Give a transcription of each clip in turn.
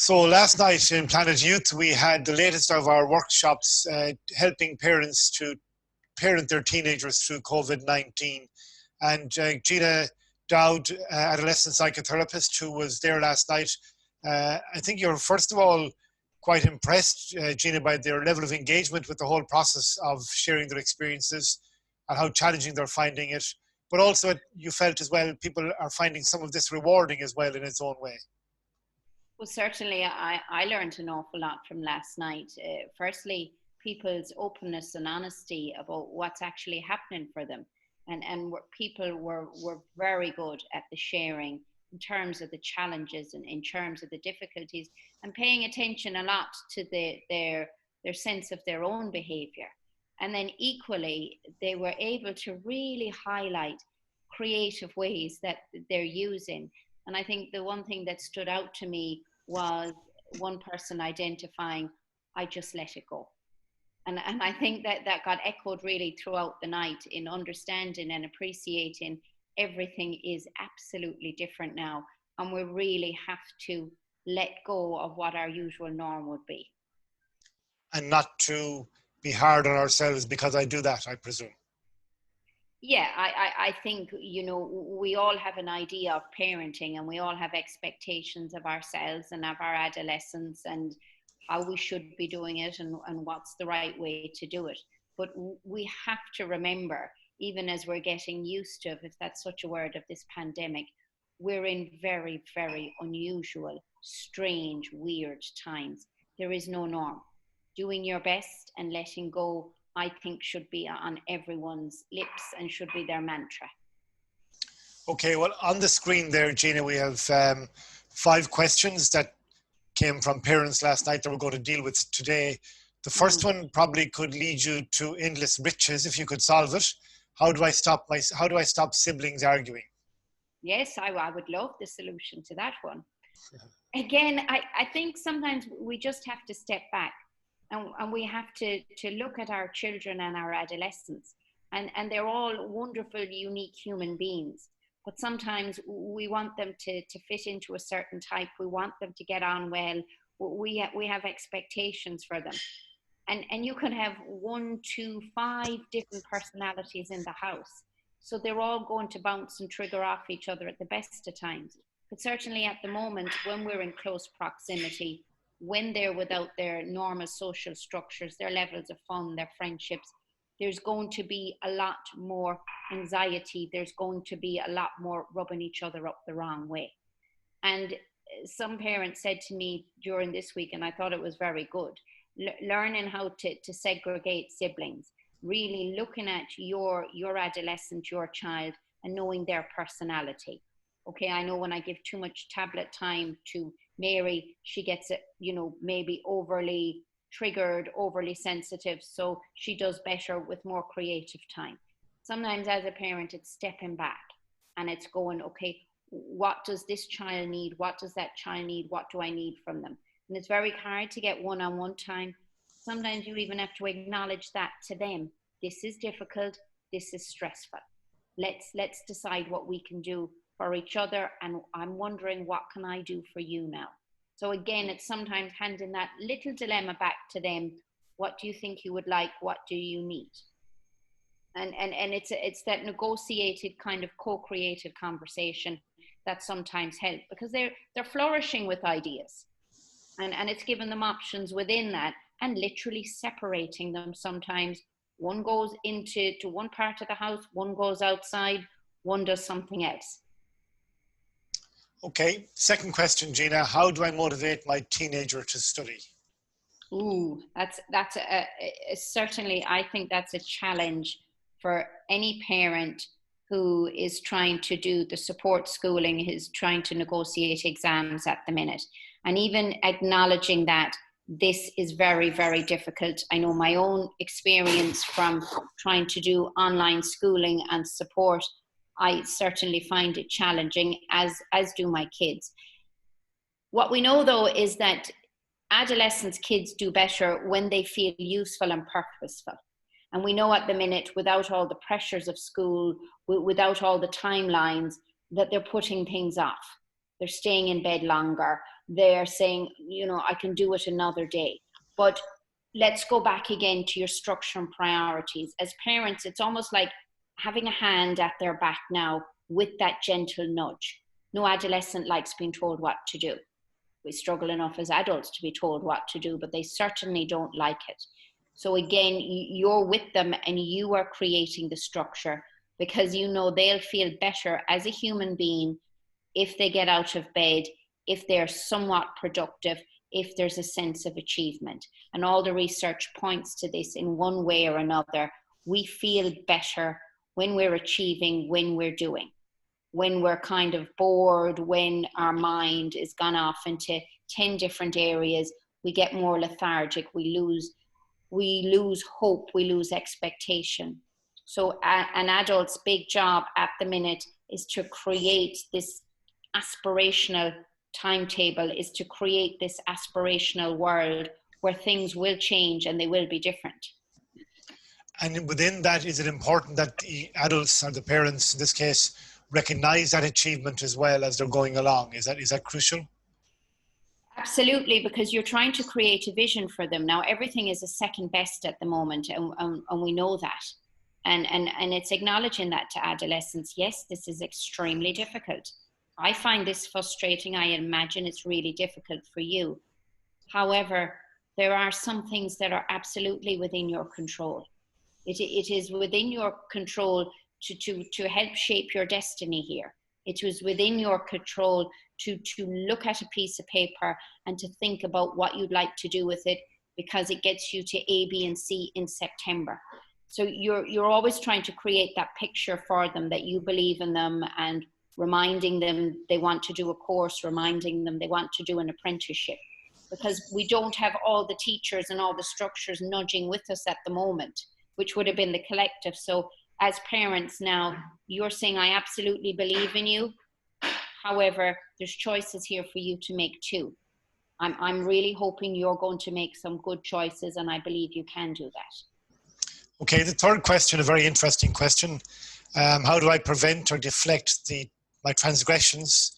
So last night in Planet Youth, we had the latest of our workshops helping parents to parent their teenagers through Covid-19. And Gina Dowd, adolescent psychotherapist who was there last night, I think you're first of all quite impressed, Gina, by their level of engagement with the whole process of sharing their experiences and how challenging they're finding it. But also you felt as well people are finding some of this rewarding as well in its own way. Well, certainly I learned an awful lot from last night. Firstly, people's openness and honesty about what's actually happening for them. And people were very good at the sharing in terms of the challenges and in terms of the difficulties, and paying attention a lot to their sense of their own behavior. And then equally, they were able to really highlight creative ways that they're using. And I think the one thing that stood out to me was one person identifying, I just let it go. And I think that got echoed really throughout the night in understanding and appreciating everything is absolutely different now. And we really have to let go of what our usual norm would be. And not to be hard on ourselves because I do that, I presume. Yeah, I think, you know, we all have an idea of parenting and we all have expectations of ourselves and of our adolescents and how we should be doing it and what's the right way to do it. But we have to remember, even as we're getting used to, if that's such a word, of this pandemic, we're in very, very unusual, strange, weird times. There is no norm. Doing your best and letting go, I think, should be on everyone's lips and should be their mantra. Okay, well, on the screen there, Gina, we have 5 questions that came from parents last night that we're going to deal with today. The first one probably could lead you to endless riches if you could solve it. How do I stop siblings arguing? Yes, I would love the solution to that one. Again, I think sometimes we just have to step back. And we have to look at our children and our adolescents. And they're all wonderful, unique human beings. But sometimes we want them to fit into a certain type. We want them to get on well. We have expectations for them. And you can have 1, 2, 5 different personalities in the house. So they're all going to bounce and trigger off each other at the best of times. But certainly at the moment, when we're in close proximity, when they're without their normal social structures, their levels of fun, their friendships, there's going to be a lot more anxiety. There's going to be a lot more rubbing each other up the wrong way. And some parents said to me during this week, and I thought it was very good, learning how to segregate siblings, really looking at your adolescent, your child, and knowing their personality. Okay, I know when I give too much tablet time to Mary, she gets it, you know, maybe overly triggered, overly sensitive. So she does better with more creative time. Sometimes as a parent, it's stepping back and it's going, okay, what does this child need? What does that child need? What do I need from them? And it's very hard to get one-on-one time. Sometimes you even have to acknowledge that to them. This is difficult. This is stressful. Let's decide what we can do for each other, and I'm wondering, what can I do for you now? So again, it's sometimes handing that little dilemma back to them. What do you think you would like? What do you need? And it's that negotiated kind of co-created conversation that sometimes help, because they're flourishing with ideas, and it's giving them options within that, and literally separating them. Sometimes one goes into one part of the house, one goes outside, one does something else. Okay, second question, Gina. How do I motivate my teenager to study? Ooh, that's certainly, I think that's a challenge for any parent who is trying to do the support schooling, is trying to negotiate exams at the minute. And even acknowledging that this is very, very difficult. I know my own experience from trying to do online schooling and support. I certainly find it challenging, as do my kids. What we know, though, is that adolescents, kids do better when they feel useful and purposeful. And we know at the minute, without all the pressures of school, without all the timelines, that they're putting things off. they're staying in bed longer, they're saying, I can do it another day. But let's go back again to your structure and priorities. As parents, it's almost like having a hand at their back now with that gentle nudge. No adolescent likes being told what to do. We struggle enough as adults to be told what to do, but they certainly don't like it. So again, you're with them and you are creating the structure, because they'll feel better as a human being if they get out of bed, if they're somewhat productive, if there's a sense of achievement. And all the research points to this in one way or another. We feel better when we're achieving, when we're doing. When we're kind of bored, when our mind is gone off into 10 different areas, we get more lethargic, we lose hope, we lose expectation. So an adult's big job at the minute is to create this aspirational timetable, is to create this aspirational world where things will change and they will be different. And within that, is it important that the adults or the parents, in this case, recognize that achievement as well as they're going along? Is that crucial? Absolutely, because you're trying to create a vision for them. Now, everything is a second best at the moment, and we know that. And it's acknowledging that to adolescents. Yes, this is extremely difficult. I find this frustrating. I imagine it's really difficult for you. However, there are some things that are absolutely within your control. It is within your control to help shape your destiny here. It was within your control to look at a piece of paper and to think about what you'd like to do with it, because it gets you to A, B, and C in September. So you're always trying to create that picture for them, that you believe in them, and reminding them they want to do a course, reminding them they want to do an apprenticeship, because we don't have all the teachers and all the structures nudging with us at the moment, which would have been the collective. So as parents now, you're saying, I absolutely believe in you. However, there's choices here for you to make too. I'm really hoping you're going to make some good choices, and I believe you can do that. Okay, the third question, a very interesting question. How do I prevent or deflect my transgressions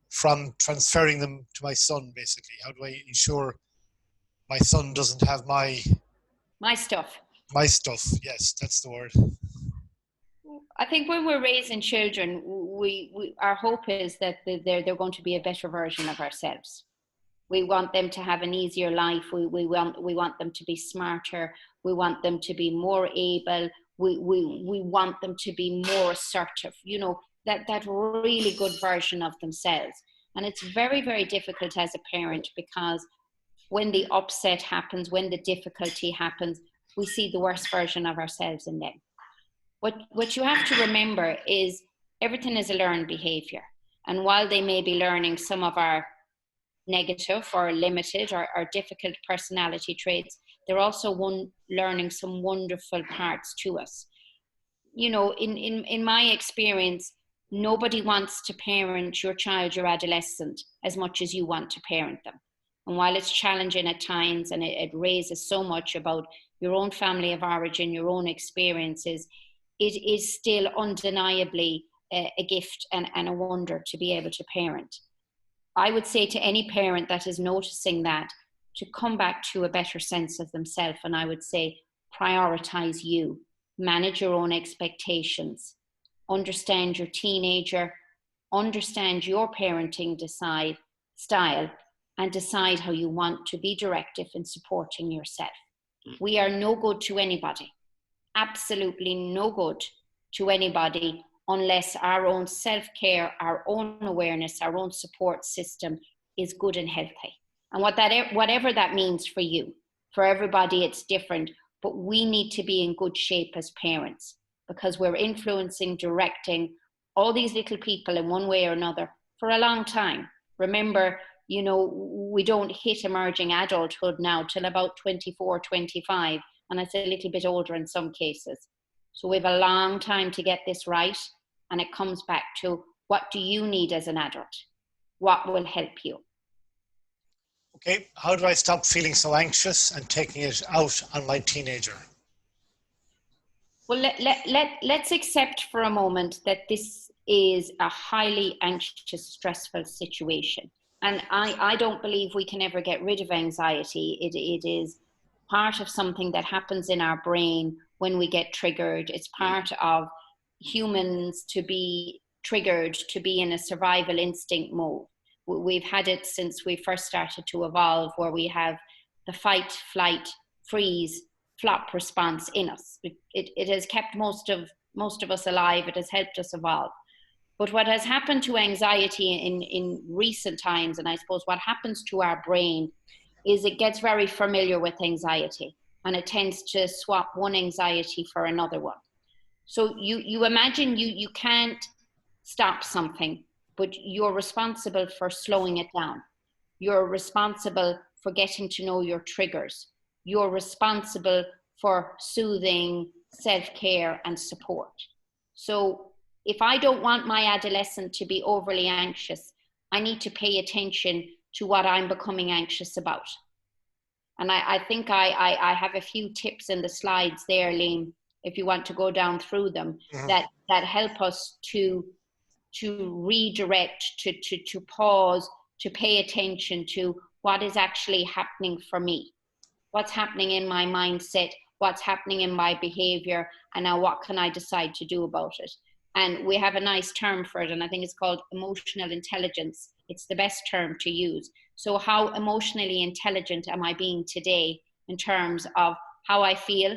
from transferring them to my son, basically? How do I ensure my son doesn't have my stuff? My stuff, yes, that's the word. I think when we're raising children, our hope is that they're going to be a better version of ourselves. We want them to have an easier life. We want them to be smarter. We want them to be more able. We want them to be more assertive. That really good version of themselves. And it's very, very difficult as a parent, because when the upset happens, when the difficulty happens, we see the worst version of ourselves in them. What you have to remember is everything is a learned behavior. And while they may be learning some of our negative or limited or difficult personality traits, they're also learning some wonderful parts to us. In my experience, nobody wants to parent your child, your adolescent, as much as you want to parent them. And while it's challenging at times, and it raises so much about your own family of origin, your own experiences, it is still undeniably a gift and a wonder to be able to parent. I would say to any parent that is noticing that, to come back to a better sense of themselves. And I would say, prioritize you, manage your own expectations, understand your teenager, understand your parenting style, and decide how you want to be directive in supporting yourself. We are no good to anybody, absolutely no good to anybody, unless our own self-care, our own awareness, our own support system is good and healthy. And whatever that means for you, for everybody it's different, but we need to be in good shape as parents, because we're influencing, directing all these little people in one way or another for a long time. Remember, we don't hit emerging adulthood now till about 24, 25, and it's a little bit older in some cases. So we have a long time to get this right, and it comes back to, what do you need as an adult? What will help you? Okay, how do I stop feeling so anxious and taking it out on my teenager? Well, let's accept for a moment that this is a highly anxious, stressful situation. And I don't believe we can ever get rid of anxiety. It is part of something that happens in our brain when we get triggered. It's part of humans to be triggered, to be in a survival instinct mode. We've had it since we first started to evolve, where we have the fight, flight, freeze, flop response in us. It has kept most of us alive. It has helped us evolve. But what has happened to anxiety in recent times, and I suppose what happens to our brain, is it gets very familiar with anxiety, and it tends to swap one anxiety for another one. So you imagine you can't stop something, but you're responsible for slowing it down. You're responsible for getting to know your triggers. You're responsible for soothing, self-care, and support. So if I don't want my adolescent to be overly anxious, I need to pay attention to what I'm becoming anxious about. And I think I have a few tips in the slides there, Liam, if you want to go down through them, that help us to redirect, to pause, to pay attention to what is actually happening for me, what's happening in my mindset, what's happening in my behavior, and now what can I decide to do about it. And we have a nice term for it, and I think it's called emotional intelligence. It's the best term to use. So how emotionally intelligent am I being today in terms of how I feel,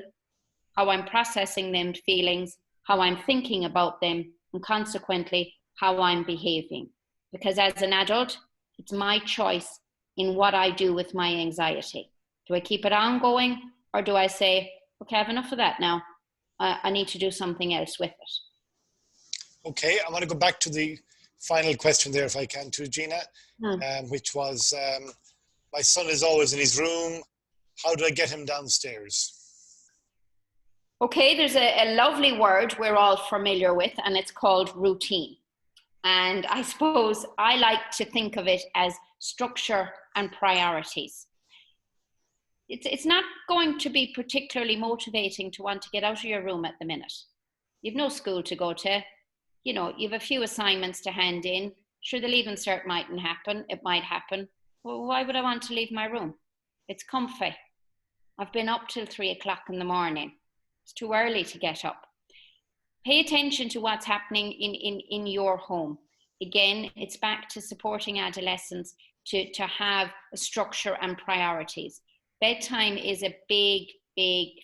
how I'm processing them feelings, how I'm thinking about them, and consequently, how I'm behaving. Because as an adult, it's my choice in what I do with my anxiety. Do I keep it ongoing, or do I say, okay, I have enough of that now. I need to do something else with it. Okay, I want to go back to the final question there, if I can, to Gina, which was, my son is always in his room. How do I get him downstairs? Okay, there's a lovely word we're all familiar with, and it's called routine. And I suppose I like to think of it as structure and priorities. It's not going to be particularly motivating to want to get out of your room at the minute. You've no school to go to. You know, you've a few assignments to hand in. Sure, the leaving cert mightn't happen. It might happen. Well, why would I want to leave my room? It's comfy. I've been up till 3 o'clock in the morning. It's too early to get up. Pay attention to what's happening in your home. Again, it's back to supporting adolescents to have a structure and priorities. Bedtime is a big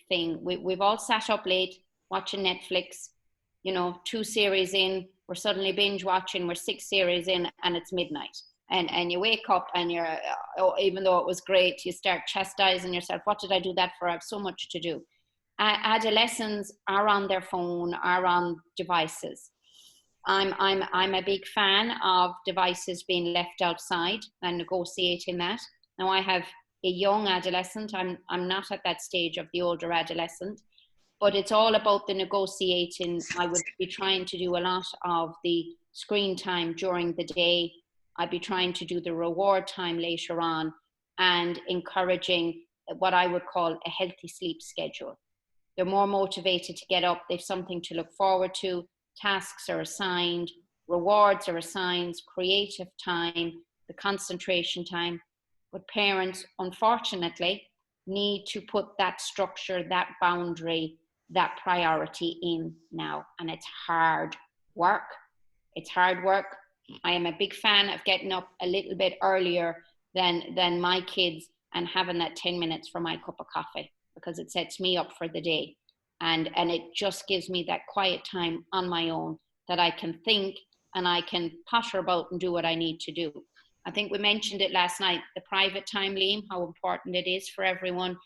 thing. We've all sat up late watching Netflix, 2 series in, we're suddenly binge watching, we're 6 series in, and it's midnight. And you wake up and you're, even though it was great, you start chastising yourself. What did I do that for? I have so much to do. Adolescents are on their phone, are on devices. I'm a big fan of devices being left outside and negotiating that. Now I have a young adolescent. I'm not at that stage of the older adolescent, but it's all about the negotiating. I would be trying to do a lot of the screen time during the day. I'd be trying to do the reward time later on, and encouraging what I would call a healthy sleep schedule. They're more motivated to get up. They've something to look forward to. Tasks are assigned, rewards are assigned, creative time, the concentration time. But parents, unfortunately, need to put that structure, that boundary, that priority in now. And it's hard work. It's hard work. I am a big fan of getting up a little bit earlier than my kids and having that 10 minutes for my cup of coffee, because it sets me up for the day. And it just gives me that quiet time on my own that I can think and I can potter about and do what I need to do. I think we mentioned it last night, the private time, Liam, how important it is for everyone,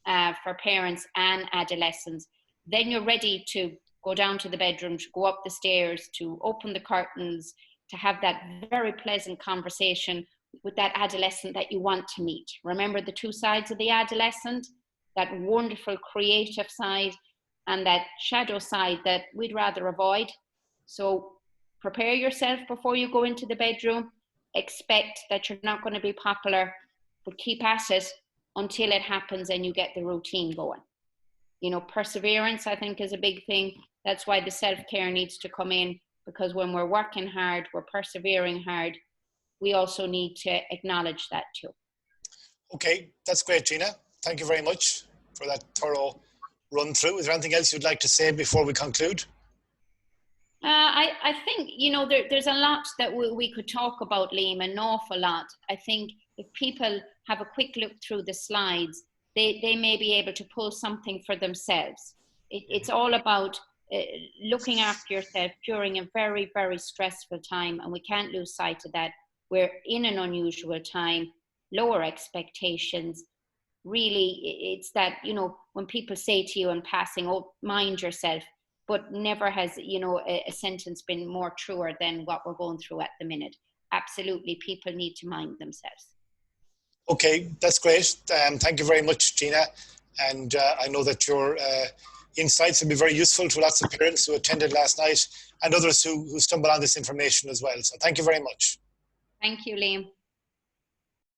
for parents and adolescents. Then you're ready to go down to the bedroom, to go up the stairs, to open the curtains, to have that very pleasant conversation with that adolescent that you want to meet. Remember the 2 sides of the adolescent, that wonderful creative side and that shadow side that we'd rather avoid. So prepare yourself before you go into the bedroom. Expect that you're not going to be popular, but keep at it until it happens and you get the routine going. You know, perseverance, I think, is a big thing. That's why the self-care needs to come in, because when we're working hard, we're persevering hard, we also need to acknowledge that too. Okay, that's great, Gina. Thank you very much for that thorough run through. Is there anything else you'd like to say before we conclude? I think, you know, there's a lot that we could talk about, Liam, an awful lot. I think if people have a quick look through the slides, they may be able to pull something for themselves. It's all about looking after yourself during a very, very stressful time, and we can't lose sight of that. We're in an unusual time, lower expectations. Really, it's that, you know, when people say to you in passing, oh, mind yourself, but never has, you know, a sentence been more truer than what we're going through at the minute. Absolutely, people need to mind themselves. Okay, that's great. Thank you very much, Gina. And I know that your insights will be very useful to lots of parents who attended last night and others who stumble on this information as well. So thank you very much. Thank you, Liam.